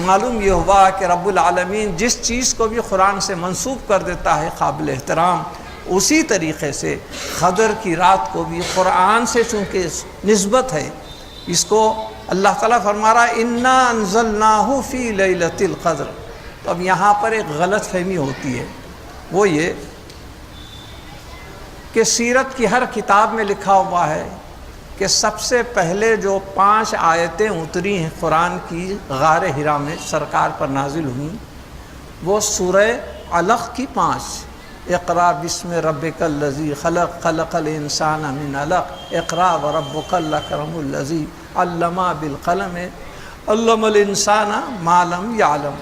معلوم یہ ہوا کہ رب العالمین جس چیز کو بھی قرآن سے منسوب کر دیتا ہے قابل احترام، اسی طریقے سے قدر کی رات کو بھی قرآن سے چونکہ نسبت ہے، اس کو اللہ تعالیٰ فرما رہا ہے انا انزلناہ فی لیلۃ القدر۔ تو اب یہاں پر ایک غلط فہمی ہوتی ہے، وہ یہ کہ سیرت کی ہر کتاب میں لکھا ہوا ہے کہ سب سے پہلے جو 5 آیتیں اتری ہیں قرآن کی غار حرا میں سرکار پر نازل ہوئیں، وہ سورہ علق کی 5، اقرا بسم ربک الذی خلق خلق الانسان من علق اقرا وربک الاکرم الذی علم بالقلم علم الانسان ما لم یعلم۔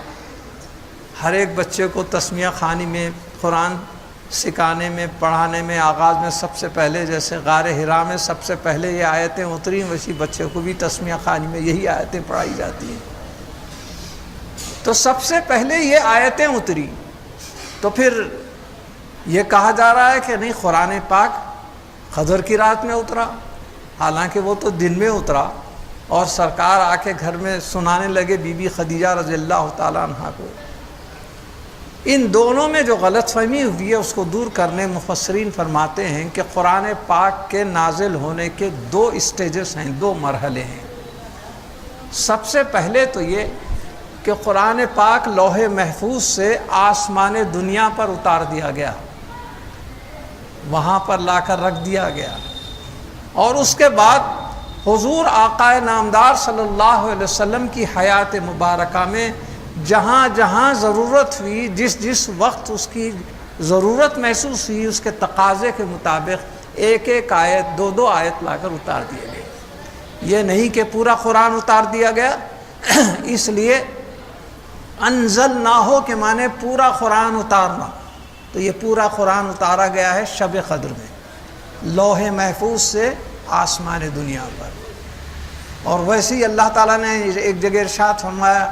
ہر ایک بچے کو تسمیہ خوانی میں قرآن سکھانے میں پڑھانے میں آغاز میں سب سے پہلے جیسے غار حرا میں سب سے پہلے یہ آیتیں اتری، ویسی بچے کو بھی تسمیہ خوانی میں یہی آیتیں پڑھائی جاتی ہیں۔ تو سب سے پہلے یہ آیتیں اتری، تو پھر یہ کہا جا رہا ہے کہ نہیں قرآن پاک قدر کی رات میں اترا، حالانکہ وہ تو دن میں اترا اور سرکار آ کے گھر میں سنانے لگے بی بی خدیجہ رضی اللہ تعالیٰ عنہ کو۔ ان دونوں میں جو غلط فہمی ہوئی ہے اس کو دور کرنے مفسرین فرماتے ہیں کہ قرآن پاک کے نازل ہونے کے 2 اسٹیجز ہیں، 2 مرحلے ہیں۔ سب سے پہلے تو یہ کہ قرآن پاک لوح محفوظ سے آسمان دنیا پر اتار دیا گیا، وہاں پر لا کر رکھ دیا گیا، اور اس کے بعد حضور آقا نامدار صلی اللہ علیہ وسلم کی حیات مبارکہ میں جہاں جہاں ضرورت ہوئی، جس جس وقت اس کی ضرورت محسوس ہوئی، اس کے تقاضے کے مطابق ایک ایک آیت 2 آیت لا کر اتار دیے گئے۔ یہ نہیں کہ پورا قرآن اتار دیا گیا، اس لیے انزلناہ کے معنی پورا قرآن اتارنا، تو یہ پورا قرآن اتارا گیا ہے شب قدر میں لوح محفوظ سے آسمان دنیا پر۔ اور ویسے ہی اللہ تعالیٰ نے ایک جگہ ارشاد فرمایا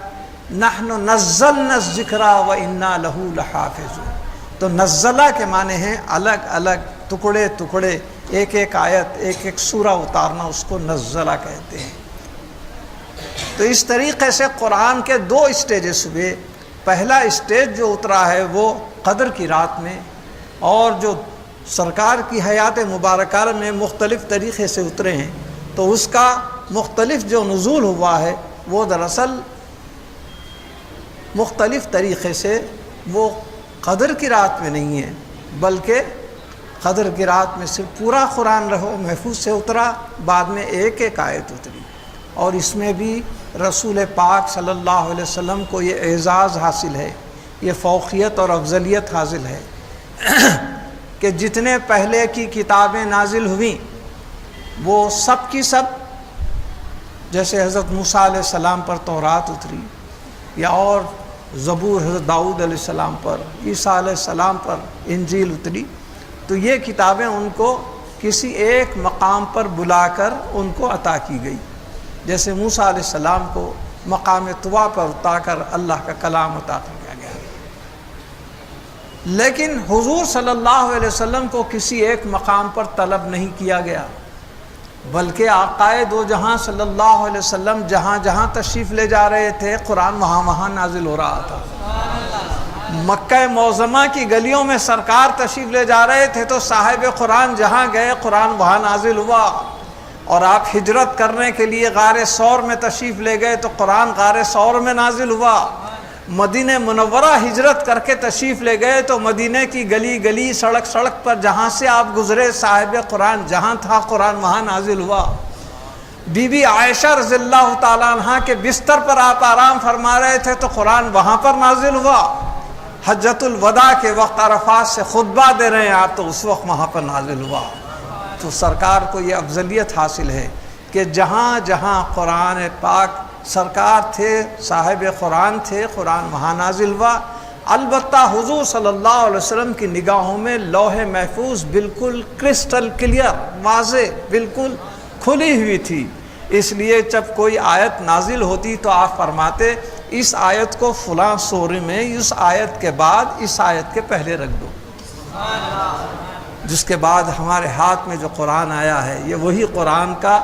نحن نزلنا الذکر وانا لہ لحافظون۔ تو نزلہ کے معنی ہیں الگ الگ ٹکڑے ٹکڑے، ایک ایک آیت ایک ایک سورہ اتارنا، اس کو نزلہ کہتے ہیں۔ تو اس طریقے سے قرآن کے 2 اسٹیجز ہوئے۔ پہلا اسٹیج جو اترا ہے وہ قدر کی رات میں، اور جو سرکار کی حیات مبارکہ میں مختلف طریقے سے اترے ہیں، تو اس کا مختلف جو نزول ہوا ہے وہ دراصل مختلف طریقے سے وہ قدر کی رات میں نہیں ہے، بلکہ قدر کی رات میں صرف پورا قرآن رہو محفوظ سے اترا، بعد میں ایک ایک آیت اتری، اور اس میں بھی رسول پاک صلی اللہ علیہ وسلم کو یہ اعزاز حاصل ہے، یہ فوقیت اور افضلیت حاصل ہے کہ جتنے پہلے کی کتابیں نازل ہوئیں وہ سب کی سب، جیسے حضرت موسیٰ علیہ السلام پر تورات اتری، یا اور زبور حضرت داؤد علیہ السلام پر، عیسیٰ علیہ السلام پر انجیل اتری، تو یہ کتابیں ان کو کسی ایک مقام پر بلا کر ان کو عطا کی گئی، جیسے موسیٰ علیہ السلام کو مقام طوا پر اٹھا کر اللہ کا کلام عطا کیا گیا۔ لیکن حضور صلی اللہ علیہ وسلم کو کسی ایک مقام پر طلب نہیں کیا گیا، بلکہ آقائے دو جہاں صلی اللہ علیہ وسلم جہاں جہاں تشریف لے جا رہے تھے قرآن وہاں وہاں نازل ہو رہا تھا۔ مکہ معظمہ کی گلیوں میں سرکار تشریف لے جا رہے تھے تو صاحب قرآن جہاں گئے قرآن وہاں نازل ہوا، اور آپ ہجرت کرنے کے لیے غار ثور میں تشریف لے گئے تو قرآن غار ثور میں نازل ہوا۔ مدینہ منورہ ہجرت کر کے تشریف لے گئے تو مدینہ کی گلی گلی سڑک سڑک پر جہاں سے آپ گزرے صاحب قرآن جہاں تھا قرآن وہاں نازل ہوا۔ بی بی عائشہ رضی اللہ تعالیٰ عنہ کے بستر پر آپ آرام فرما رہے تھے تو قرآن وہاں پر نازل ہوا۔ حجۃ الوداع کے وقت عرفات سے خطبہ دے رہے ہیں آپ تو اس وقت وہاں پر نازل ہوا۔ تو سرکار کو یہ افضلیت حاصل ہے کہ جہاں جہاں قرآن پاک سرکار تھے صاحب قرآن تھے قرآن وہاں نازل ہوا۔ البتہ حضور صلی اللہ علیہ وسلم کی نگاہوں میں لوح محفوظ بالکل کرسٹل کلیئر واضح بالکل کھلی ہوئی تھی، اس لیے جب کوئی آیت نازل ہوتی تو آپ فرماتے اس آیت کو فلاں سورے میں اس آیت کے بعد اس آیت کے پہلے رکھ دو۔ جس کے بعد ہمارے ہاتھ میں جو قرآن آیا ہے یہ وہی قرآن کا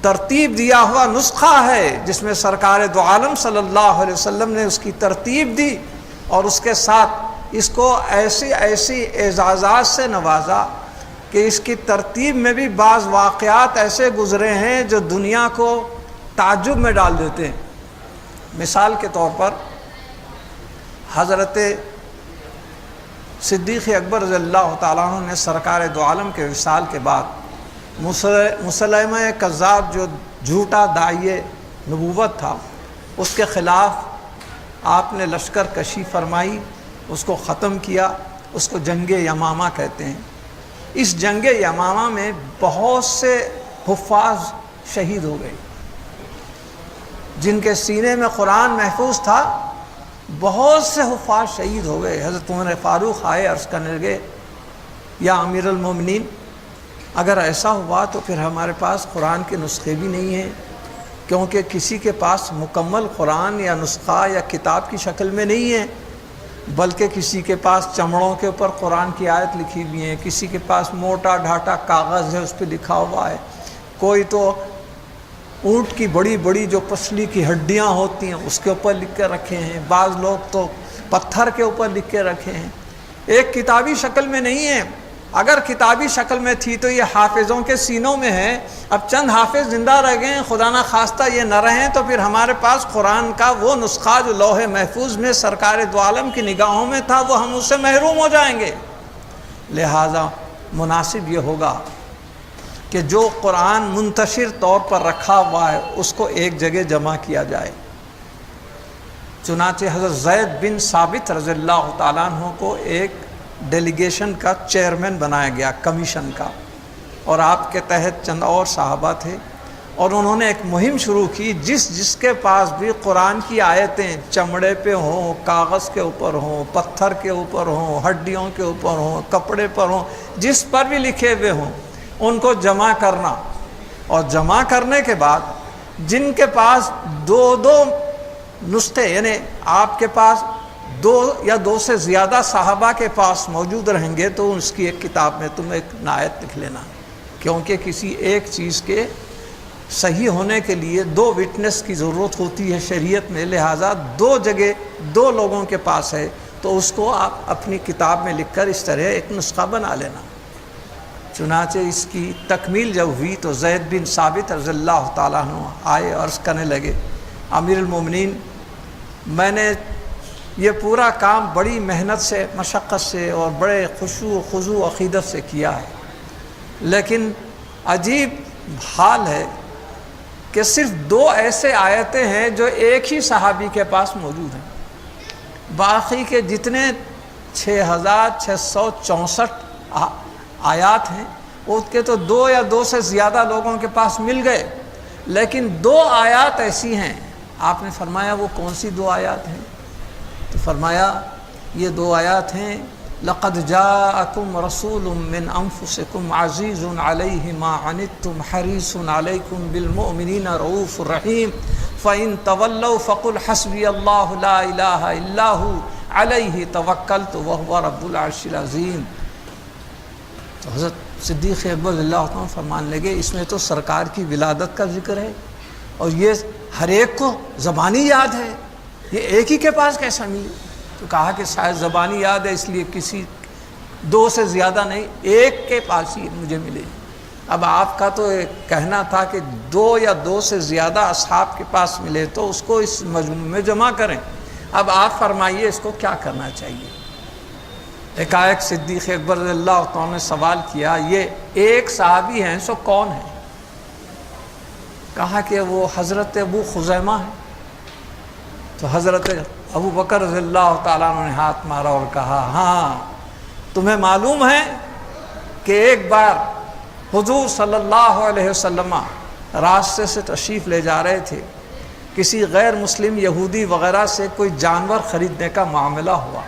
ترتیب دیا ہوا نسخہ ہے جس میں سرکار دو عالم صلی اللہ علیہ وسلم نے اس کی ترتیب دی اور اس کے ساتھ اس کو ایسی ایسی اعزازات سے نوازا کہ اس کی ترتیب میں بھی بعض واقعات ایسے گزرے ہیں جو دنیا کو تعجب میں ڈال دیتے ہیں۔ مثال کے طور پر حضرت صدیق اکبر رضی اللہ تعالیٰ عنہ نے سرکار دو عالم کے وصال کے بعد مسلمہ کذاب جو جھوٹا داعیے نبوت تھا اس کے خلاف آپ نے لشکر کشی فرمائی، اس کو ختم کیا، اس کو جنگ یمامہ کہتے ہیں۔ اس جنگ یمامہ میں بہت سے حفاظ شہید ہو گئے، جن کے سینے میں قرآن محفوظ تھا، بہت سے حفاظ شہید ہو گئے۔ حضرت عمر فاروق آئے، عرض کرنے لگے یا امیر المومنین، اگر ایسا ہوا تو پھر ہمارے پاس قرآن کے نسخے بھی نہیں ہیں، کیونکہ کسی کے پاس مکمل قرآن یا نسخہ یا کتاب کی شکل میں نہیں ہے، بلکہ کسی کے پاس چمڑوں کے اوپر قرآن کی آیت لکھی ہوئی ہے، کسی کے پاس موٹا ڈھاٹا کاغذ ہے، اس پہ لکھا ہوا ہے، کوئی تو اونٹ کی بڑی بڑی جو پسلی کی ہڈیاں ہوتی ہیں اس کے اوپر لکھ کے رکھے ہیں، بعض لوگ تو پتھر کے اوپر لکھ کے رکھے ہیں، ایک کتابی شکل میں نہیں ہے۔ اگر کتابی شکل میں تھی تو یہ حافظوں کے سینوں میں ہے، اب چند حافظ زندہ رہ گئے ہیں، خدا نہ خواستہ یہ نہ رہیں تو پھر ہمارے پاس قرآن کا وہ نسخہ جو لوح محفوظ میں سرکار دو عالم کی نگاہوں میں تھا وہ ہم اس سے محروم ہو جائیں گے۔ لہٰذا مناسب یہ ہوگا کہ جو قرآن منتشر طور پر رکھا ہوا ہے اس کو ایک جگہ جمع کیا جائے۔ چنانچہ حضرت زید بن ثابت رضی اللہ تعالیٰ عنہ کو ایک ڈیلیگیشن کا چیئرمین بنایا گیا، کمیشن کا، اور آپ کے تحت چند اور صحابہ تھے، اور انہوں نے ایک مہم شروع کی، جس کے پاس بھی قرآن کی آیتیں چمڑے پہ ہوں، کاغذ کے اوپر ہوں، پتھر کے اوپر ہوں، ہڈیوں کے اوپر ہوں، کپڑے پر ہوں، جس پر بھی لکھے ہوئے ہوں ان کو جمع کرنا، اور جمع کرنے کے بعد جن کے پاس دو نسخے، یعنی آپ کے پاس دو یا دو سے زیادہ صحابہ کے پاس موجود رہیں گے تو اس کی ایک کتاب میں تم ایک نعت لکھ لینا، کیونکہ کسی ایک چیز کے صحیح ہونے کے لیے دو وٹنس کی ضرورت ہوتی ہے شریعت میں، لہٰذا دو جگہ دو لوگوں کے پاس ہے تو اس کو آپ اپنی کتاب میں لکھ کر اس طرح ایک نسخہ بنا لینا۔ چنانچہ اس کی تکمیل جب ہوئی تو زید بن ثابت رضی اللہ تعالیٰ عنہ آئے اور عرض کرنے لگے، امیر المومنین، میں نے یہ پورا کام بڑی محنت سے، مشقت سے اور بڑے خشوع و خضوع عقیدت سے کیا ہے، لیکن عجیب حال ہے کہ صرف دو ایسے آیتیں ہیں جو ایک ہی صحابی کے پاس موجود ہیں، باقی کے جتنے 6664 آیات ہیں اس کے تو دو یا دو سے زیادہ لوگوں کے پاس مل گئے، لیکن دو آیات ایسی ہیں۔ آپ نے فرمایا وہ کون سی دو آیات ہیں؟ تو فرمایا یہ دو آیات ہیں، لقد جاءکم رسول من انفسکم عزیز علیہ ما عنتم حریص علیکم بالمؤمنین رؤوف رحیم فإن تولوا فقل حسبی اللہ لا الہ الا ھو علیہ توکلت وہو رب العرش العظیم۔ تو حضرت صدیق اکبر رضی اللہ عنہ فرمانے لگے اس میں تو سرکار کی ولادت کا ذکر ہے اور یہ ہر ایک کو زبانی یاد ہے، یہ ایک ہی کے پاس کیسا ملی؟ تو کہا کہ شاید زبانی یاد ہے اس لیے کسی دو سے زیادہ نہیں، ایک کے پاس ہی مجھے ملے۔ اب آپ کا تو کہنا تھا کہ دو یا دو سے زیادہ اصحاب کے پاس ملے تو اس کو اس مجموع میں جمع کریں، اب آپ فرمائیے اس کو کیا کرنا چاہیے؟ ایک صدیق اکبر رضی اللہ عنہ نے سوال کیا، یہ ایک صحابی ہیں سو کون ہے؟ کہا کہ وہ حضرت ابو خزیمہ ہے۔ تو حضرت ابو بکر رضی اللہ تعالیٰ عنہ نے ہاتھ مارا اور کہا، ہاں تمہیں معلوم ہے کہ ایک بار حضور صلی اللہ علیہ وسلم راستے سے تشریف لے جا رہے تھے، کسی غیر مسلم یہودی وغیرہ سے کوئی جانور خریدنے کا معاملہ ہوا،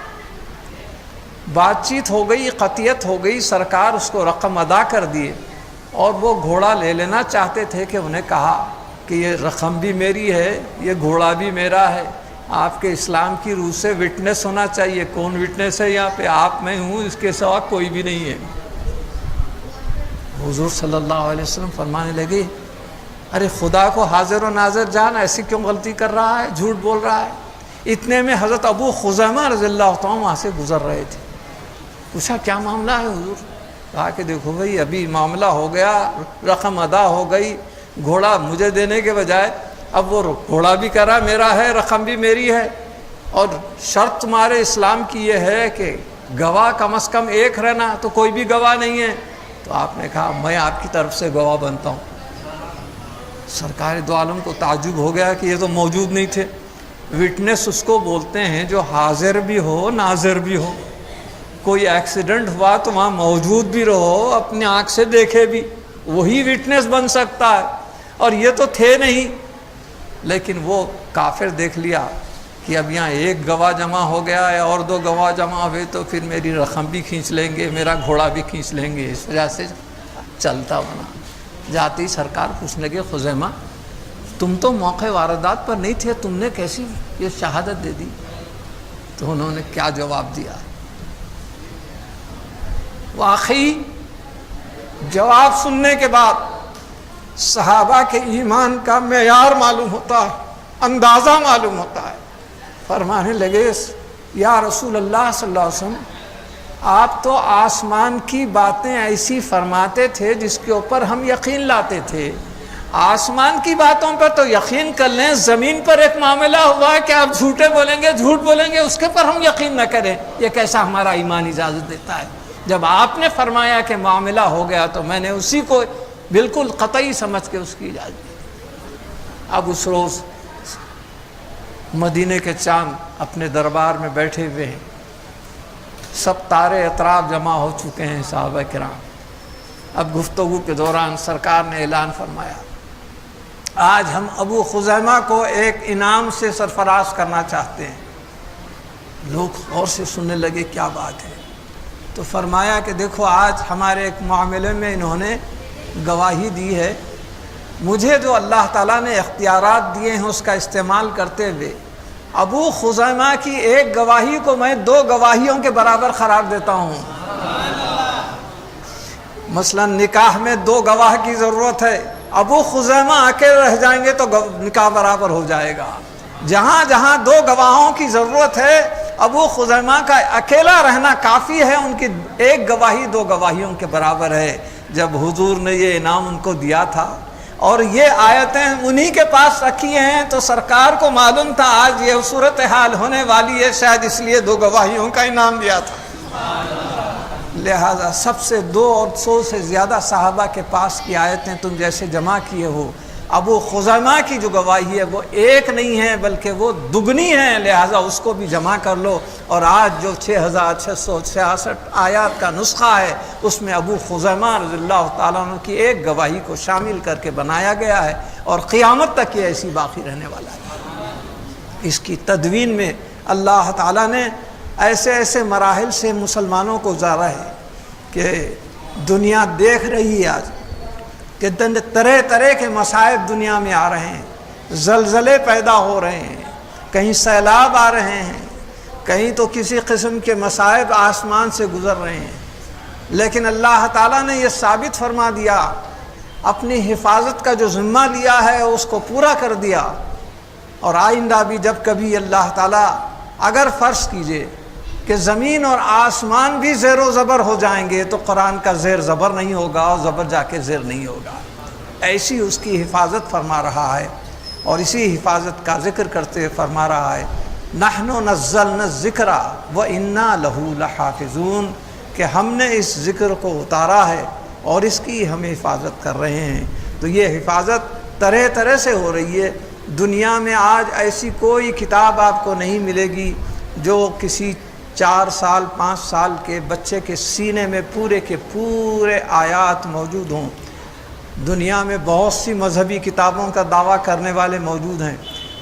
بات چیت ہو گئی، قطعیت ہو گئی، سرکار اس کو رقم ادا کر دیے اور وہ گھوڑا لے لینا چاہتے تھے کہ انہیں کہا کہ یہ رقم بھی میری ہے، یہ گھوڑا بھی میرا ہے، آپ کے اسلام کی روح سے وٹنس ہونا چاہیے۔ کون وٹنس ہے یہاں پہ؟ آپ میں ہوں، اس کے سوا کوئی بھی نہیں ہے۔ حضور صلی اللہ علیہ وسلم فرمانے لگے ارے خدا کو حاضر و ناظر جان، ایسی کیوں غلطی کر رہا ہے، جھوٹ بول رہا ہے؟ اتنے میں حضرت ابو خزیمہ رضی اللہ تعالیٰ وہاں سے گزر رہے تھے. پوچھا کیا معاملہ ہے حضور؟ کہا کہ دیکھو بھائی ابھی معاملہ ہو گیا، رقم ادا ہو گئی، گھوڑا مجھے دینے کے بجائے اب وہ گھوڑا بھی کرا میرا ہے، رقم بھی میری ہے، اور شرط تمہارے اسلام کی یہ ہے کہ گواہ کم از کم ایک رہنا، تو کوئی بھی گواہ نہیں ہے. تو آپ نے کہا میں آپ کی طرف سے گواہ بنتا ہوں. سرکار دو عالم کو تعجب ہو گیا کہ یہ تو موجود نہیں تھے. وٹنس اس کو بولتے ہیں جو حاضر بھی ہو ناظر بھی ہو. کوئی ایکسیڈنٹ ہوا تو وہاں موجود بھی رہو، اپنی آنکھ سے دیکھے بھی، وہی وٹنس بن سکتا ہے. اور یہ تو تھے نہیں، لیکن وہ کافر دیکھ لیا کہ اب یہاں ایک گواہ جمع ہو گیا ہے اور 2 گواہ جمع ہوئے تو پھر میری رقم بھی کھینچ لیں گے، میرا گھوڑا بھی کھینچ لیں گے. اس وجہ سے چلتا بنا. جاتی سرکار پوچھنے لگے خزیمہ تم تو موقع واردات پر نہیں تھے، تم نے کیسی یہ شہادت دے دی؟ تو انہوں نے کیا جواب دیا؟ واقعی جواب سننے کے بعد صحابہ کے ایمان کا معیار معلوم ہوتا ہے، اندازہ معلوم ہوتا ہے. فرمانے لگے یا رسول اللہ صلی اللہ علیہ وسلم آپ تو آسمان کی باتیں ایسی فرماتے تھے جس کے اوپر ہم یقین لاتے تھے. آسمان کی باتوں پر تو یقین کر لیں، زمین پر ایک معاملہ ہوا ہے کہ آپ جھوٹے بولیں گے، جھوٹ بولیں گے، اس کے پر ہم یقین نہ کریں. یہ کیسا ہمارا ایمان اجازت دیتا ہے؟ جب آپ نے فرمایا کہ معاملہ ہو گیا تو میں نے اسی کو بالکل قطعی سمجھ کے اس کی اجازت دی. اب اس روز مدینے کے چاند اپنے دربار میں بیٹھے ہوئے ہیں، سب تارے اطراف جمع ہو چکے ہیں صحابہ کرام. اب گفتگو کے دوران سرکار نے اعلان فرمایا آج ہم ابو خزیمہ کو ایک انعام سے سرفراز کرنا چاہتے ہیں. لوگ غور سے سننے لگے کیا بات ہے. تو فرمایا کہ دیکھو آج ہمارے ایک معاملے میں انہوں نے گواہی دی ہے، مجھے جو اللہ تعالیٰ نے اختیارات دیے ہیں اس کا استعمال کرتے ہوئے ابو خزیمہ کی ایک گواہی کو میں 2 گواہیوں کے برابر قرار دیتا ہوں. مثلا نکاح میں 2 گواہ کی ضرورت ہے، ابو خزیمہ اکیلے رہ جائیں گے تو نکاح برابر ہو جائے گا. جہاں جہاں 2 گواہوں کی ضرورت ہے ابو خزیمہ کا اکیلا رہنا کافی ہے، ان کی ایک گواہی 2 گواہیوں کے برابر ہے. جب حضور نے یہ انعام ان کو دیا تھا اور یہ آیتیں انہی کے پاس رکھی ہیں تو سرکار کو معلوم تھا آج یہ صورتحال ہونے والی ہے، شاید اس لیے 2 گواہیوں کا انعام دیا تھا. لہذا سب سے 200 سے زیادہ صحابہ کے پاس کی آیتیں تم جیسے جمع کیے ہو، ابو خزیمہ کی جو گواہی ہے وہ ایک نہیں ہے بلکہ وہ دگنی ہے، لہذا اس کو بھی جمع کر لو. اور آج جو 6666 آیات کا نسخہ ہے اس میں ابو خزیمہ رضی اللہ تعالیٰ عنہ کی ایک گواہی کو شامل کر کے بنایا گیا ہے، اور قیامت تک یہ ایسی باقی رہنے والا ہے. اس کی تدوین میں اللہ تعالیٰ نے ایسے ایسے مراحل سے مسلمانوں کو گزارا ہے کہ دنیا دیکھ رہی ہے آج کہ طرح طرح کے مصائب دنیا میں آ رہے ہیں، زلزلے پیدا ہو رہے ہیں، کہیں سیلاب آ رہے ہیں، کہیں تو کسی قسم کے مصائب آسمان سے گزر رہے ہیں. لیکن اللہ تعالیٰ نے یہ ثابت فرما دیا، اپنی حفاظت کا جو ذمہ لیا ہے اس کو پورا کر دیا. اور آئندہ بھی جب کبھی اللہ تعالیٰ اگر فرض کیجئے کہ زمین اور آسمان بھی زیر و زبر ہو جائیں گے تو قرآن کا زیر زبر نہیں ہوگا اور زبر جا کے زیر نہیں ہوگا. ایسی اس کی حفاظت فرما رہا ہے، اور اسی حفاظت کا ذکر کرتے فرما رہا ہے نحن نزلنا الذکر وإنا لہ لحافظون، کہ ہم نے اس ذکر کو اتارا ہے اور اس کی ہم حفاظت کر رہے ہیں. تو یہ حفاظت طرح طرح سے ہو رہی ہے. دنیا میں آج ایسی کوئی کتاب آپ کو نہیں ملے گی جو کسی 4 سال 5 سال کے بچے کے سینے میں پورے کے پورے آیات موجود ہوں. دنیا میں بہت سی مذہبی کتابوں کا دعویٰ کرنے والے موجود ہیں،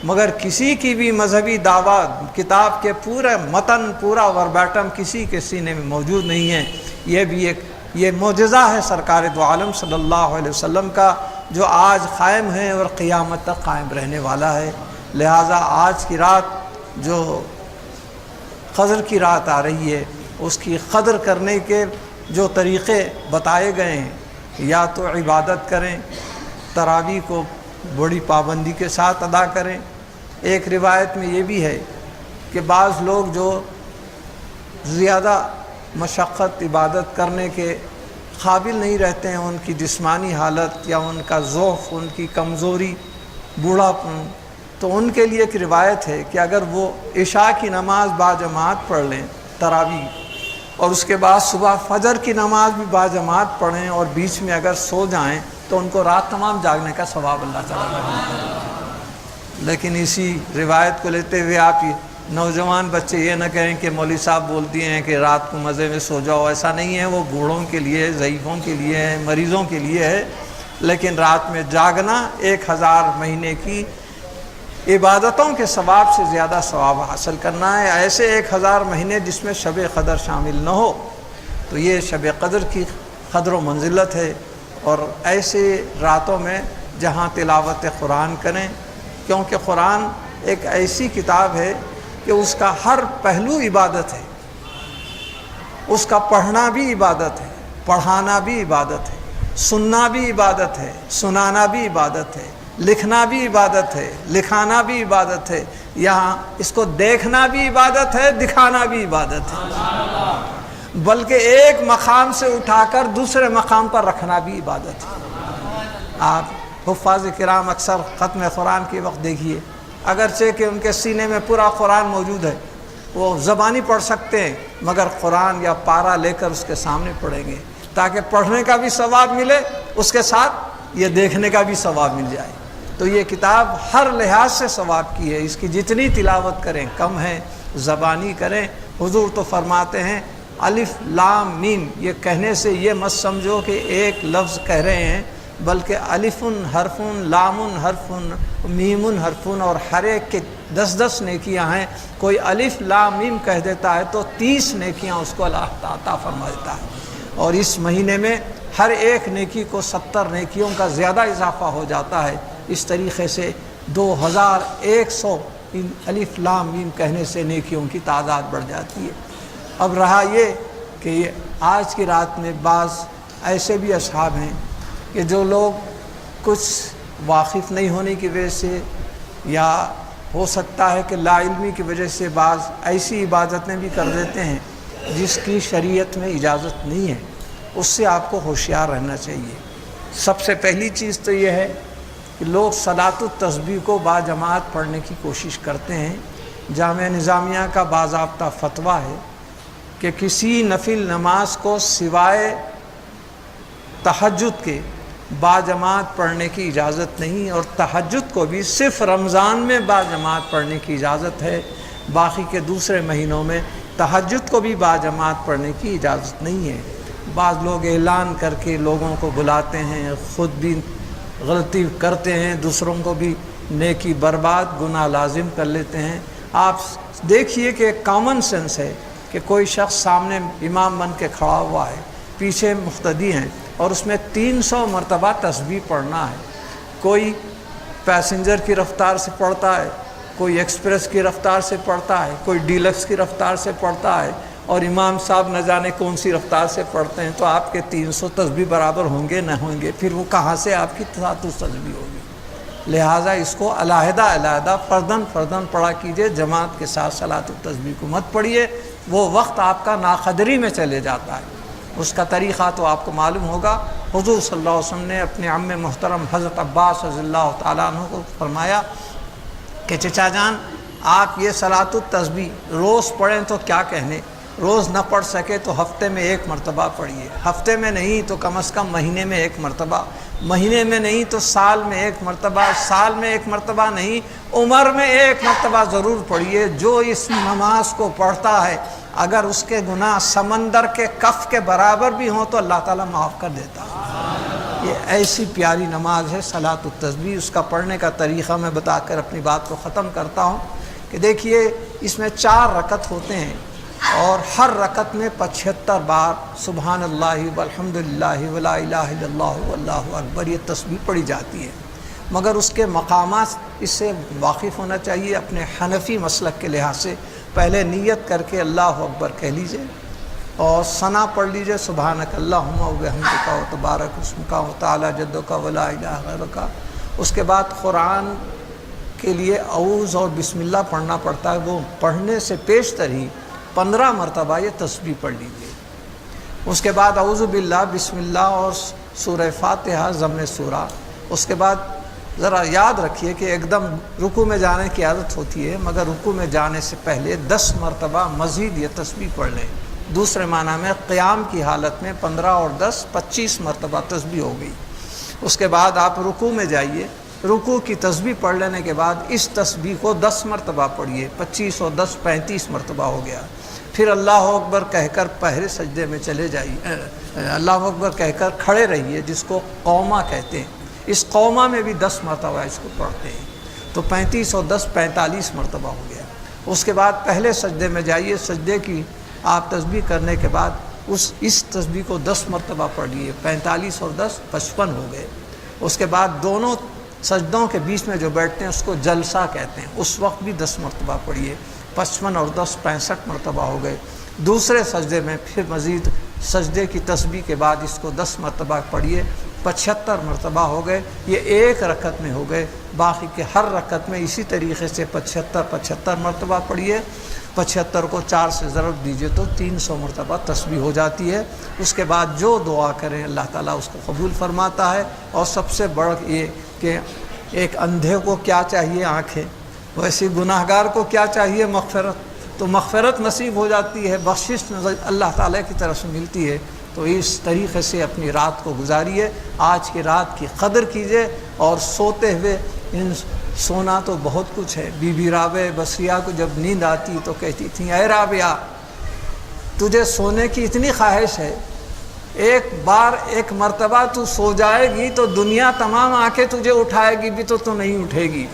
مگر کسی کی بھی مذہبی دعویٰ کتاب کے پورے متن پورا وربیٹم کسی کے سینے میں موجود نہیں ہے. یہ بھی ایک یہ معجزہ ہے سرکار دو عالم صلی اللہ علیہ وسلم کا، جو آج قائم ہے اور قیامت تک قائم رہنے والا ہے. لہٰذا آج کی رات جو قدر کی رات آ رہی ہے اس کی قدر کرنے کے جو طریقے بتائے گئے ہیں، یا تو عبادت کریں، تراویح کو بڑی پابندی کے ساتھ ادا کریں۔ ایک روایت میں یہ بھی ہے کہ بعض لوگ جو زیادہ مشقت عبادت کرنے کے قابل نہیں رہتے ہیں، ان کی جسمانی حالت یا ان کا ضعف، ان کی کمزوری، بوڑھا پن، تو ان کے لیے ایک روایت ہے کہ اگر وہ عشاء کی نماز باجماعت پڑھ لیں تراویح، اور اس کے بعد صبح فجر کی نماز بھی باجماعت پڑھیں اور بیچ میں اگر سو جائیں تو ان کو رات تمام جاگنے کا ثواب اللہ تعالیٰ دے۔ لیکن اسی روایت کو لیتے ہوئے آپ یہ نوجوان بچے یہ نہ کہیں کہ مولوی صاحب بول دیے ہیں کہ رات کو مزے میں سو جاؤ، ایسا نہیں ہے، وہ بوڑھوں کے لیے، ضعیفوں کے لیے ہے، مریضوں کے لیے ہے۔ لیکن رات میں جاگنا 1000 مہینے کی عبادتوں کے ثواب سے زیادہ ثواب حاصل کرنا ہے۔ ایسے 1000 مہینے جس میں شب قدر شامل نہ ہو، تو یہ شب قدر کی قدر و منزلت ہے۔ اور ایسے راتوں میں جہاں تلاوت قرآن کریں، کیونکہ قرآن ایک ایسی کتاب ہے کہ اس کا ہر پہلو عبادت ہے، اس کا پڑھنا بھی عبادت ہے، پڑھانا بھی عبادت ہے، سننا بھی عبادت ہے، سنانا بھی عبادت ہے، لکھنا بھی عبادت ہے، لکھانا بھی عبادت ہے، یہاں اس کو دیکھنا بھی عبادت ہے، دکھانا بھی عبادت ہے، بلکہ ایک مقام سے اٹھا کر دوسرے مقام پر رکھنا بھی عبادت ہے۔ آپ حفاظ کرام اکثر ختم قرآن کے وقت دیکھیے، اگرچہ کہ ان کے سینے میں پورا قرآن موجود ہے، وہ زبانی پڑھ سکتے ہیں، مگر قرآن یا پارہ لے کر اس کے سامنے پڑھیں گے تاکہ پڑھنے کا بھی ثواب ملے، اس کے ساتھ یہ دیکھنے کا بھی ثواب مل جائے۔ تو یہ کتاب ہر لحاظ سے ثواب کی ہے، اس کی جتنی تلاوت کریں کم ہے، زبانی کریں۔ حضور تو فرماتے ہیں الف لام میم، یہ کہنے سے یہ مت سمجھو کہ ایک لفظ کہہ رہے ہیں، بلکہ الف حرف، لام حرف، میم حرف، اور ہر ایک کے 10 نیکیاں ہیں۔ کوئی الف لام میم کہہ دیتا ہے تو 30 نیکیاں اس کو اللہ عطا فرما دیتا ہے، اور اس مہینے میں ہر ایک نیکی کو 70 نیکیوں کا زیادہ اضافہ ہو جاتا ہے۔ اس طریقے سے 2100 ان الف لام میم کہنے سے نیکیوں کی تعداد بڑھ جاتی ہے۔ اب رہا یہ کہ یہ آج کی رات میں بعض ایسے بھی اصحاب ہیں کہ جو لوگ کچھ واقف نہیں ہونے کی وجہ سے، یا ہو سکتا ہے کہ لا علمی کی وجہ سے بعض ایسی عبادتیں بھی کر دیتے ہیں جس کی شریعت میں اجازت نہیں ہے، اس سے آپ کو ہوشیار رہنا چاہیے۔ سب سے پہلی چیز تو یہ ہے کہ لوگ صلاۃ التسبیح کو باجماعت پڑھنے کی کوشش کرتے ہیں۔ جامعہ نظامیہ کا باضابطہ فتویٰ ہے کہ کسی نفل نماز کو سوائے تہجد کے باجماعت پڑھنے کی اجازت نہیں، اور تہجد کو بھی صرف رمضان میں باجماعت پڑھنے کی اجازت ہے، باقی کے دوسرے مہینوں میں تہجد کو بھی باجماعت پڑھنے کی اجازت نہیں ہے۔ بعض لوگ اعلان کر کے لوگوں کو بلاتے ہیں، خود بھی غلطی کرتے ہیں، دوسروں کو بھی نیکی برباد گناہ لازم کر لیتے ہیں۔ آپ دیکھیے کہ ایک کامن سینس ہے کہ کوئی شخص سامنے امام بن کے کھڑا ہوا ہے، پیچھے مقتدی ہیں، اور اس میں 300 مرتبہ تسبیح پڑھنا ہے۔ کوئی پیسنجر کی رفتار سے پڑھتا ہے، کوئی ایکسپریس کی رفتار سے پڑھتا ہے، کوئی ڈیلکس کی رفتار سے پڑھتا ہے، اور امام صاحب نہ جانے کون سی رفتار سے پڑھتے ہیں، تو آپ کے 300 تسبیح برابر ہوں گے نہ ہوں گے، پھر وہ کہاں سے آپ کی 300 تسبیح ہوگی؟ لہٰذا اس کو علیحدہ علیحدہ فرداً پڑھا کیجئے، جماعت کے ساتھ صلاۃ التسبیح کو مت پڑھیے، وہ وقت آپ کا ناقدری میں چلے جاتا ہے۔ اس کا طریقہ تو آپ کو معلوم ہوگا۔ حضور صلی اللہ علیہ وسلم نے اپنے عم محترم حضرت عباس رضی اللہ تعالیٰ عنہ کو فرمایا کہ چچا جان، آپ یہ صلاۃ التسبیح روز پڑھیں تو کیا کہنے، روز نہ پڑھ سکے تو ہفتے میں 1 مرتبہ پڑھیے، ہفتے میں نہیں تو کم از کم مہینے میں 1 مرتبہ، مہینے میں نہیں تو سال میں 1 مرتبہ، سال میں 1 مرتبہ نہیں، عمر میں 1 مرتبہ ضرور پڑھیے۔ جو اس نماز کو پڑھتا ہے اگر اس کے گناہ سمندر کے کف کے برابر بھی ہوں تو اللہ تعالیٰ معاف کر دیتا ہے۔ یہ ایسی پیاری نماز ہے صلاۃ التسبیح۔ اس کا پڑھنے کا طریقہ میں بتا کر اپنی بات کو ختم کرتا ہوں کہ دیکھیے اس میں 4 رکعت ہوتے ہیں، اور ہر رکعت میں 75 بار سبحان اللہ والحمد للہ ولا الہ الا اللہ واللہ اکبر یہ تسبیح پڑھی جاتی ہے، مگر اس کے مقامات اس سے واقف ہونا چاہیے۔ اپنے حنفی مسلک کے لحاظ سے پہلے نیت کر کے اللہ اکبر کہہ لیجئے، اور ثنا پڑھ لیجئے سبحانک اللہم و بحمدک و تبارک اسمک و تعالی جدک ولا الہ غیرک، اس کے بعد قرآن کے لیے اعوذ اور بسم اللہ پڑھنا پڑتا ہے، وہ پڑھنے سے پیشتر ہی 15 مرتبہ یہ تسبیح پڑھ لیجیے۔ اس کے بعد اعوذ باللہ، بسم اللہ اور سورہ فاتحہ ضمن سورہ۔ اس کے بعد ذرا یاد رکھیے کہ ایک دم رکوع میں جانے کی عادت ہوتی ہے، مگر رکوع میں جانے سے پہلے 10 مرتبہ مزید یہ تسبیح پڑھ لیں۔ دوسرے معنی میں قیام کی حالت میں 15 اور 10 25 مرتبہ تسبیح ہو گئی۔ اس کے بعد آپ رکوع میں جائیے، رکوع کی تسبیح پڑھ لینے کے بعد اس تسبیح کو 10 مرتبہ پڑھیے، 25 اور 10 35 مرتبہ ہو گیا۔ پھر اللہ اکبر کہہ کر پہلے سجدے میں چلے جائیے، اللہ اکبر کہہ کر کھڑے رہیے، جس کو قومہ کہتے ہیں۔ اس قومہ میں بھی 10 مرتبہ اس کو پڑھتے ہیں، تو 35 اور 10 45 مرتبہ ہو گیا۔ اس کے بعد پہلے سجدے میں جائیے، سجدے کی آپ تسبیح کرنے کے بعد اس تسبیح کو 10 مرتبہ پڑھیے، 45 اور 10 55 ہو گئے۔ اس کے بعد دونوں سجدوں کے بیچ میں جو بیٹھتے ہیں اس کو جلسہ کہتے ہیں، اس وقت بھی 10 مرتبہ پڑھیے، 55 اور 10 65 مرتبہ ہو گئے۔ دوسرے سجدے میں پھر مزید سجدے کی تسبیح کے بعد اس کو 10 مرتبہ پڑھیے، 75 مرتبہ ہو گئے۔ یہ ایک رکعت میں ہو گئے، باقی کے ہر رکعت میں اسی طریقے سے 75 مرتبہ پڑھیے۔ 75 کو 4 سے ضرب دیجئے تو 300 مرتبہ تسبیح ہو جاتی ہے۔ اس کے بعد جو دعا کریں اللہ تعالیٰ اس کو قبول فرماتا ہے۔ اور سب سے بڑھ یہ کہ ایک اندھے کو کیا چاہیے؟ آنکھیں۔ ویسے گناہگار کو کیا چاہیے؟ مغفرت۔ تو مغفرت نصیب ہو جاتی ہے، بخشش اللہ تعالیٰ کی طرف سے ملتی ہے۔ تو اس طریقے سے اپنی رات کو گزاریے، آج کی رات کی قدر کیجیے۔ اور سوتے ہوئے سونا تو بہت کچھ ہے۔ بی بی رابعہ بصریہ کو جب نیند آتی تو کہتی تھیں، اے رابعہ تجھے سونے کی اتنی خواہش ہے، ایک مرتبہ تو سو جائے گی تو دنیا تمام آنکھیں تجھے اٹھائے گی بھی تو نہیں اٹھے گی،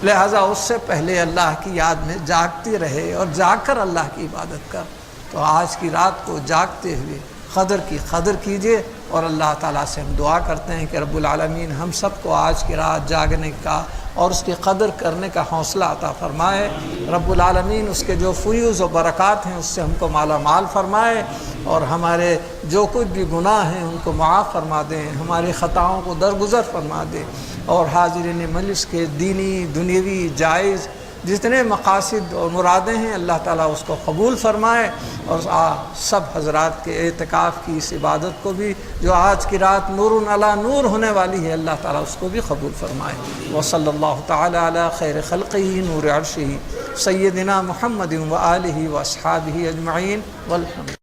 لہذا اس سے پہلے اللہ کی یاد میں جاگتی رہے اور جاگ کر اللہ کی عبادت کر۔ تو آج کی رات کو جاگتے ہوئے قدر کی قدر کیجیے، اور اللہ تعالیٰ سے ہم دعا کرتے ہیں کہ رب العالمین ہم سب کو آج کی رات جاگنے کا اور اس کی قدر کرنے کا حوصلہ عطا فرمائے۔ رب العالمین اس کے جو فیوز و برکات ہیں اس سے ہم کو مالا مال فرمائے، اور ہمارے جو کچھ بھی گناہ ہیں ان کو معاف فرما دیں، ہماری خطاؤں کو درگزر فرما دیں، اور حاضرین مجلس کے دینی دنیوی جائز جتنے مقاصد اور مرادیں ہیں اللہ تعالیٰ اس کو قبول فرمائے، اور سب حضرات کے اعتکاف کی اس عبادت کو بھی جو آج کی رات نور علی نور ہونے والی ہے اللہ تعالیٰ اس کو بھی قبول فرمائے۔ وصلی اللہ تعالی علی خیر خلقہ نور عرشہ سیدنا محمد و آلہ و اصحابہ اجمعین والحمد۔